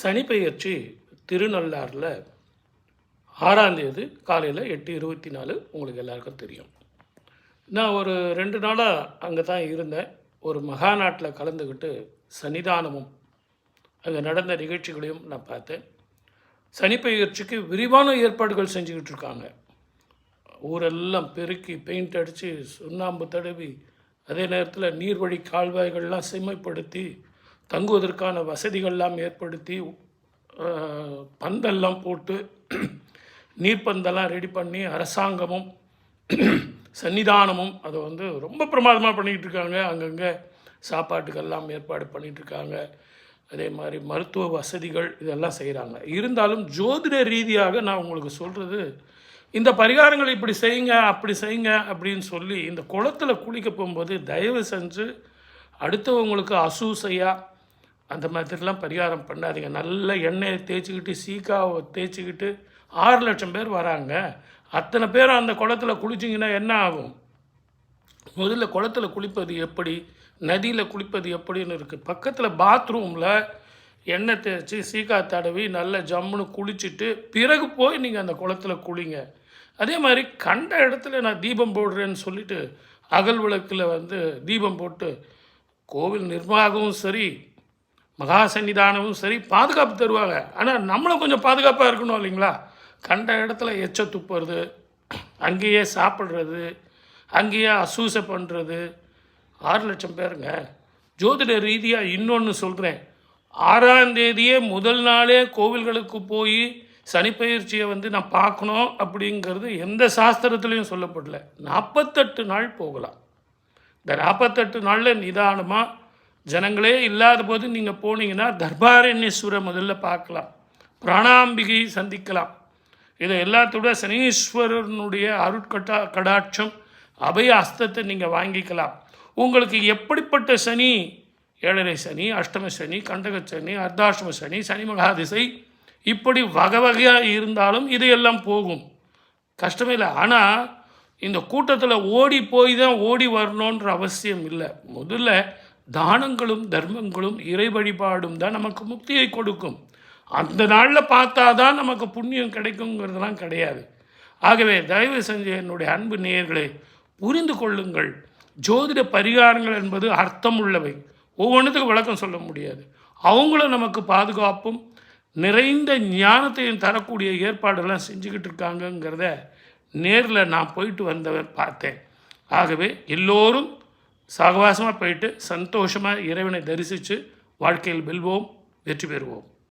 சனி பெயர்ச்சி திருநள்ளாறில் 6ஆம் தேதி காலையில் 8:24 உங்களுக்கு எல்லாருக்கும் தெரியும். நான் ஒரு 2 நாளாக அங்கே தான் இருந்தேன். ஒரு மகாநாட்டில் கலந்துக்கிட்டு சன்னிதானமும் அங்கே நடந்த நிகழ்ச்சிகளையும் நான் பார்த்தேன். சனி பெயர்ச்சிக்கு விரிவான ஏற்பாடுகள் செஞ்சுக்கிட்டு இருக்காங்க. ஊரெல்லாம் பெருக்கி பெயிண்ட் அடித்து சுண்ணாம்பு தடவி, அதே நேரத்தில் நீர்வழி கால்வாய்கள்லாம் செம்மைப்படுத்தி, தங்குவதற்கான வசதிகள்லாம் ஏற்படுத்தி, பந்தெல்லாம் போட்டு நீர்ப்பந்தெல்லாம் ரெடி பண்ணி அரசாங்கமும் சன்னிதானமும் அதை ரொம்ப பிரமாதமாக பண்ணிகிட்டு இருக்காங்க. அங்கங்கே சாப்பாட்டுக்கெல்லாம் ஏற்பாடு பண்ணிகிட்ருக்காங்க. அதே மாதிரி மருத்துவ வசதிகள் இதெல்லாம் செய்கிறாங்க. இருந்தாலும் ஜோதிட ரீதியாக நான் உங்களுக்கு சொல்கிறது, இந்த பரிகாரங்களை இப்படி செய்யுங்க அப்படி செய்யுங்க அப்படின்னு சொல்லி இந்த குளத்தில் குளிக்க போகும்போது தயவு செஞ்சு அடுத்தவங்களுக்கு அசூசையாக அந்த மாதிரிலாம் பரிகாரம் பண்ணாதீங்க. நல்ல எண்ணெயை தேய்ச்சிக்கிட்டு சீக்காவை தேய்ச்சிக்கிட்டு 6 லட்சம் பேர் வராங்க. அத்தனை பேர் அந்த குளத்தில் குளிச்சிங்கன்னா என்ன ஆகும்? முதல்ல குளத்தில் குளிப்பது எப்படி, நதியில் குளிப்பது எப்படின்னு இருக்குது. பக்கத்தில் பாத்ரூமில் எண்ணெய் தேய்ச்சி சீக்கா தடவி நல்ல ஜம்முன்னு குளிச்சுட்டு பிறகு போய் நீங்கள் அந்த குளத்தில் குளிங்க. அதே மாதிரி கண்ட இடத்துல நான் தீபம் போடுறேன்னு சொல்லிவிட்டு அகல் விளக்கில் தீபம் போட்டு கோவில் நிர்வாகமும் சரி மகா சன்னிதானமும் சரி பாதுகாப்பு தருவாங்க. ஆனால் நம்மளும் கொஞ்சம் பாதுகாப்பாக இருக்கணும் இல்லைங்களா? கண்ட இடத்துல எச்ச துப்புறது, அங்கேயே சாப்பிட்றது, அங்கேயே அசூசை பண்ணுறது. 6 லட்சம் பேருங்க. ஜோதிட ரீதியாக இன்னொன்று சொல்கிறேன். 6ஆம் தேதியே முதல் நாளே கோவில்களுக்கு போய் சனிப்பெயர்ச்சியை நான் பார்க்கணும் அப்படிங்கிறது எந்த சாஸ்திரத்துலேயும் சொல்லப்படல. 48 நாள் போகலாம். இந்த 48 நாளில் நிதானமாக ஜனங்களே இல்லாத போது நீங்கள் போனீங்கன்னா தர்பாரண்யேஸ்வரை முதல்ல பார்க்கலாம், பிராணாம்பிகை சந்திக்கலாம். இதை எல்லாத்தோட சனீஸ்வரனுடைய கடாட்சம் அபய அஸ்தத்தை நீங்கள் வாங்கிக்கலாம். உங்களுக்கு எப்படிப்பட்ட சனி, 7.5 சனி, அஷ்டம சனி, கண்டக சனி, அர்த்தாஷ்டம சனி, சனி மகாதிசை, இப்படி வகை வகையாக இருந்தாலும் இதையெல்லாம் போகும், கஷ்டமே இல்லை. ஆனால் இந்த கூட்டத்தில் ஓடி போய் தான் ஓடி வரணுன்ற அவசியம் இல்லை. முதல்ல தானங்களும் தர்மங்களும் இறை வழிபாடும் தான் நமக்கு முக்தியை கொடுக்கும். அந்த நாளில் பார்த்தா தான் நமக்கு புண்ணியம் கிடைக்குங்கிறதுலாம் கிடையாது. ஆகவே தயவு செஞ்சு என்னுடைய அன்பு நேயர்களை புரிந்து கொள்ளுங்கள். ஜோதிட பரிகாரங்கள் என்பது அர்த்தம் உள்ளவை. ஒவ்வொன்றுத்துக்கும் விளக்கம் சொல்ல முடியாது. அவங்களும் நமக்கு பாதுகாப்பும் நிறைந்த ஞானத்தையும் தரக்கூடிய ஏற்பாடெல்லாம் செஞ்சுக்கிட்டு இருக்காங்கங்கிறத நேரில் நான் போயிட்டு வந்தவன் பார்த்தேன். ஆகவே எல்லோரும் சகவாசமாக போயிட்டு சந்தோஷமாக இறைவனை தரிசித்து வாழ்க்கையில் வெல்வோம், வெற்றி பெறுவோம்.